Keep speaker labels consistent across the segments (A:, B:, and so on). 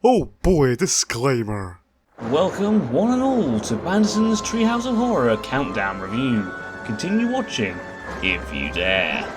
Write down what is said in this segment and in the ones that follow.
A: Oh boy, disclaimer.
B: Welcome, one and all, to Banderson's Treehouse of Horror Countdown Review. Continue watching, if you dare.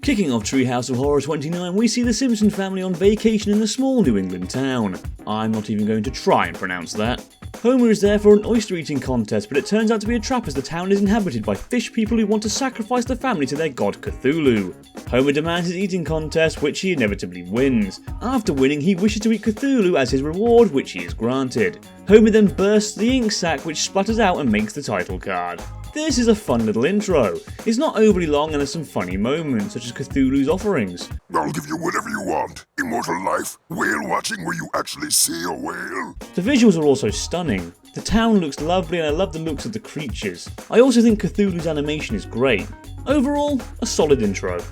B: Kicking off Treehouse of Horror 29, we see the Simpsons family on vacation in a small New England town. I'm not even going to try and pronounce that. Homer is there for an oyster eating contest, but it turns out to be a trap as the town is inhabited by fish people who want to sacrifice the family to their god Cthulhu. Homer demands his eating contest, which he inevitably wins. After winning, he wishes to eat Cthulhu as his reward, which he is granted. Homer then bursts the ink sac, which splatters out and makes the title card. This is a fun little intro. It's not overly long and has some funny moments, such as Cthulhu's offerings.
C: I'll give you whatever you want. Immortal life, whale watching where you actually see a whale.
B: The visuals are also stunning. The town looks lovely and I love the looks of the creatures. I also think Cthulhu's animation is great. Overall, a solid intro.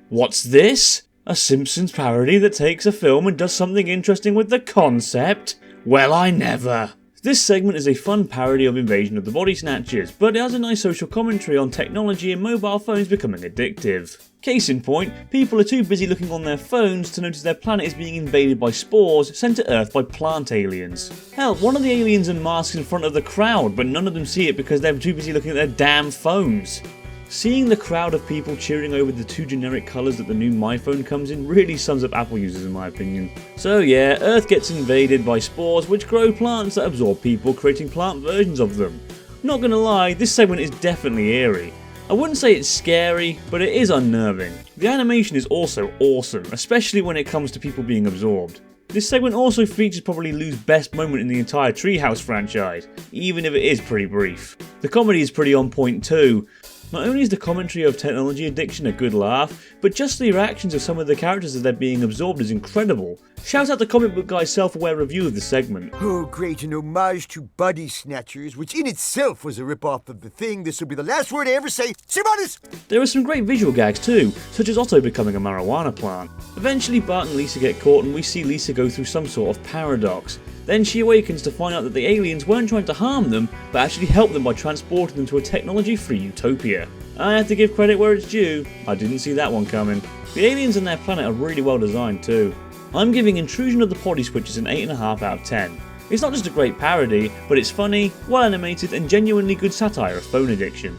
B: What's this? A Simpsons parody that takes a film and does something interesting with the concept? Well, I never! This segment is a fun parody of Invasion of the Body Snatchers, but it has a nice social commentary on technology and mobile phones becoming addictive. Case in point, people are too busy looking on their phones to notice their planet is being invaded by spores sent to Earth by plant aliens. Hell, one of the aliens unmasks in front of the crowd, but none of them see it because they're too busy looking at their damn phones. Seeing the crowd of people cheering over the two generic colours that the new MyPhone comes in really sums up Apple users in my opinion. So yeah, Earth gets invaded by spores which grow plants that absorb people, creating plant versions of them. Not gonna lie, this segment is definitely eerie. I wouldn't say it's scary, but it is unnerving. The animation is also awesome, especially when it comes to people being absorbed. This segment also features probably Lou's best moment in the entire Treehouse franchise, even if it is pretty brief. The comedy is pretty on point too. Not only is the commentary of technology addiction a good laugh, but just the reactions of some of the characters as they're being absorbed is incredible. Shout out the comic book guy's self-aware review of the segment.
D: Oh great, an homage to Body Snatchers, which in itself was a rip-off of The Thing. This will be the last word I ever say. Simonus!
B: There are some great visual gags too, such as Otto becoming a marijuana plant. Eventually Bart and Lisa get caught and we see Lisa go through some sort of paradox. Then she awakens to find out that the aliens weren't trying to harm them, but actually help them by transporting them to a technology-free utopia. I have to give credit where it's due, I didn't see that one coming. The aliens and their planet are really well designed too. I'm giving Intrusion of the Potty Switchers an 8.5 out of 10. It's not just a great parody, but it's funny, well animated and genuinely good satire of phone addiction.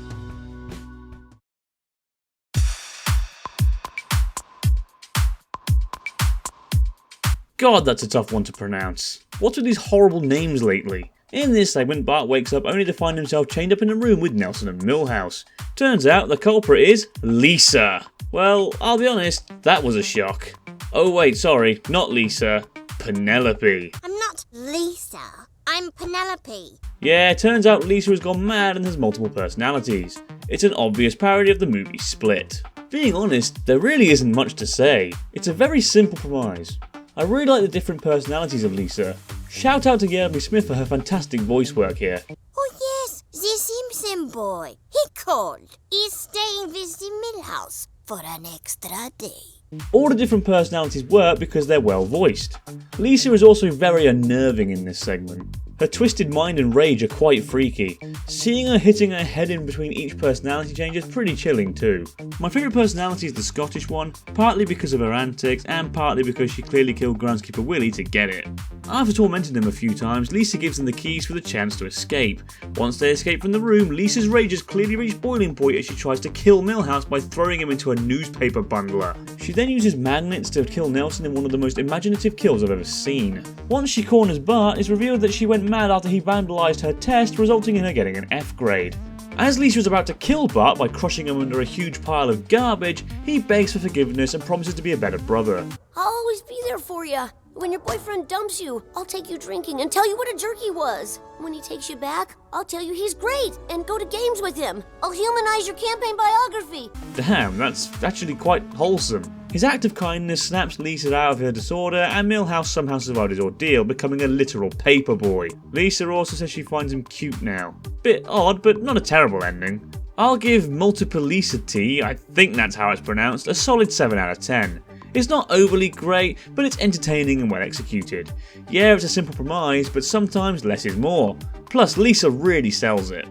B: God, that's a tough one to pronounce. What's with these horrible names lately? In this segment, Bart wakes up only to find himself chained up in a room with Nelson and Milhouse. Turns out the culprit is Lisa. Well, I'll be honest, that was a shock. Oh wait, sorry, not Lisa. Penelope.
E: I'm not Lisa, I'm Penelope.
B: Yeah, turns out Lisa has gone mad and has multiple personalities. It's an obvious parody of the movie Split. Being honest, there really isn't much to say. It's a very simple premise. I really like the different personalities of Lisa. Shout out to Jeremy Smith for her fantastic voice work here.
E: Oh yes, the Simpson boy. He called. He's staying with the Milhouse for an extra day.
B: All the different personalities work because they're well voiced. Lisa is also very unnerving in this segment. Her twisted mind and rage are quite freaky. Seeing her hitting her head in between each personality change is pretty chilling too. My favourite personality is the Scottish one, partly because of her antics and partly because she clearly killed groundskeeper Willie to get it. After tormenting them a few times, Lisa gives them the keys for the chance to escape. Once they escape from the room, Lisa's rage has clearly reached boiling point as she tries to kill Milhouse by throwing him into a newspaper bundler. She then uses magnets to kill Nelson in one of the most imaginative kills I've ever seen. Once she corners Bart, it's revealed that she went mad after he vandalised her test, resulting in her getting an F grade. As Lisa is about to kill Bart by crushing him under a huge pile of garbage, he begs for forgiveness and promises to be a better brother.
E: I'll always be there for you.
F: When your boyfriend dumps you, I'll take you drinking and tell you what a jerk he was. When he takes you back, I'll tell you he's great and go to games with him. I'll humanize your campaign biography.
B: Damn, that's actually quite wholesome. His act of kindness snaps Lisa out of her disorder, and Milhouse somehow survived his ordeal, becoming a literal paperboy. Lisa also says she finds him cute now. Bit odd, but not a terrible ending. I'll give Multiplicity, I think that's how it's pronounced, a solid 7 out of 10. It's not overly great, but it's entertaining and well executed. Yeah, it's a simple premise, but sometimes less is more. Plus, Lisa really sells it.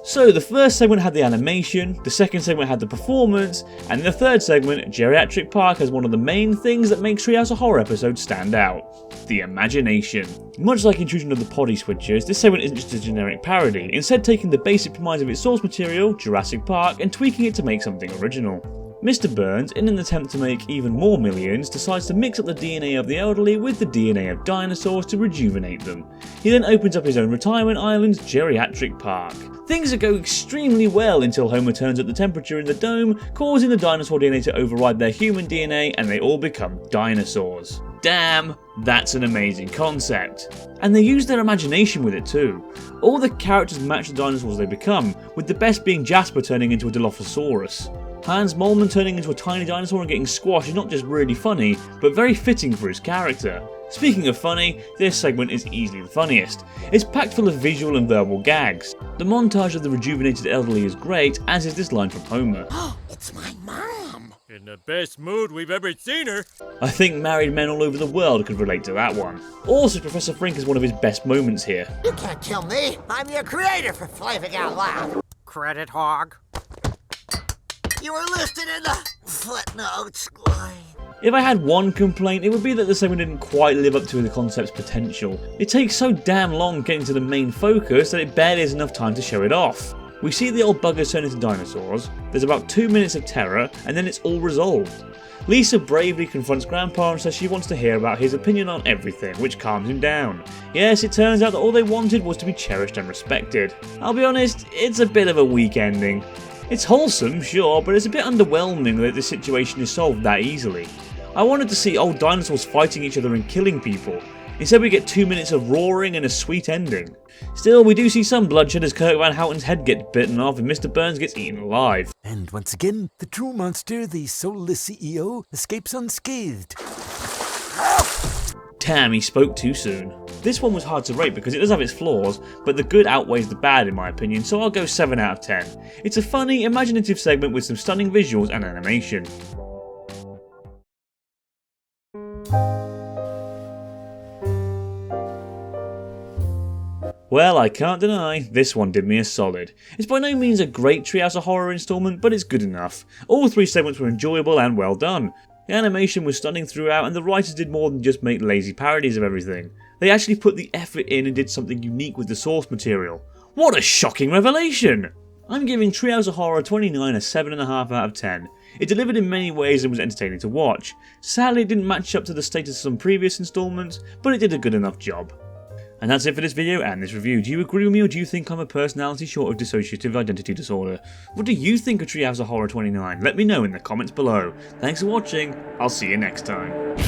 B: So the first segment had the animation, the second segment had the performance, and in the third segment, Geriatric Park has one of the main things that makes Treehouse of Horror episodes stand out: the imagination. Much like Intrusion of the Potty Switchers, this segment isn't just a generic parody, instead taking the basic premise of its source material, Jurassic Park, and tweaking it to make something original. Mr. Burns, in an attempt to make even more millions, decides to mix up the DNA of the elderly with the DNA of dinosaurs to rejuvenate them. He then opens up his own retirement island, Geriatric Park. Things go extremely well until Homer turns up the temperature in the dome, causing the dinosaur DNA to override their human DNA, and they all become dinosaurs. Damn, that's an amazing concept. And they use their imagination with it too. All the characters match the dinosaurs they become, with the best being Jasper turning into a Dilophosaurus. Hans Moleman turning into a tiny dinosaur and getting squashed is not just really funny, but very fitting for his character. Speaking of funny, this segment is easily the funniest. It's packed full of visual and verbal gags. The montage of the rejuvenated elderly is great, as is this line from Homer.
D: It's my mom.
G: In the best mood we've ever seen her.
B: I think married men all over the world could relate to that one. Also, Professor Frink is one of his best moments here.
D: You can't kill me. I'm your creator, for flaving out loud.
G: Credit hog.
D: You were listed in the footnotes.
B: If I had one complaint, it would be that the segment didn't quite live up to the concept's potential. It takes so damn long getting to the main focus that it barely has enough time to show it off. We see the old buggers turn into dinosaurs, there's about 2 minutes of terror, and then it's all resolved. Lisa bravely confronts Grandpa and says she wants to hear about his opinion on everything, which calms him down. Yes, it turns out that all they wanted was to be cherished and respected. I'll be honest, it's a bit of a weak ending. It's wholesome, sure, but it's a bit underwhelming that this situation is solved that easily. I wanted to see old dinosaurs fighting each other and killing people. Instead we get 2 minutes of roaring and a sweet ending. Still, we do see some bloodshed as Kirk Van Houten's head gets bitten off and Mr. Burns gets eaten alive.
H: And once again, the true monster, the soulless CEO, escapes unscathed.
B: Damn, he spoke too soon. This one was hard to rate because it does have its flaws, but the good outweighs the bad in my opinion, so I'll go 7 out of 10. It's a funny, imaginative segment with some stunning visuals and animation. Well, I can't deny, this one did me a solid. It's by no means a great Treehouse of Horror installment, but it's good enough. All 3 segments were enjoyable and well done. The animation was stunning throughout, and the writers did more than just make lazy parodies of everything. They actually put the effort in and did something unique with the source material. What a shocking revelation! I'm giving Treehouse of Horror 29 a 7.5 out of 10. It delivered in many ways and was entertaining to watch. Sadly, it didn't match up to the status of some previous installments, but it did a good enough job. And that's it for this video and this review. Do you agree with me, or do you think I'm a personality short of dissociative identity disorder? What do you think of Treehouse of Horror 29? Let me know in the comments below. Thanks for watching, I'll see you next time.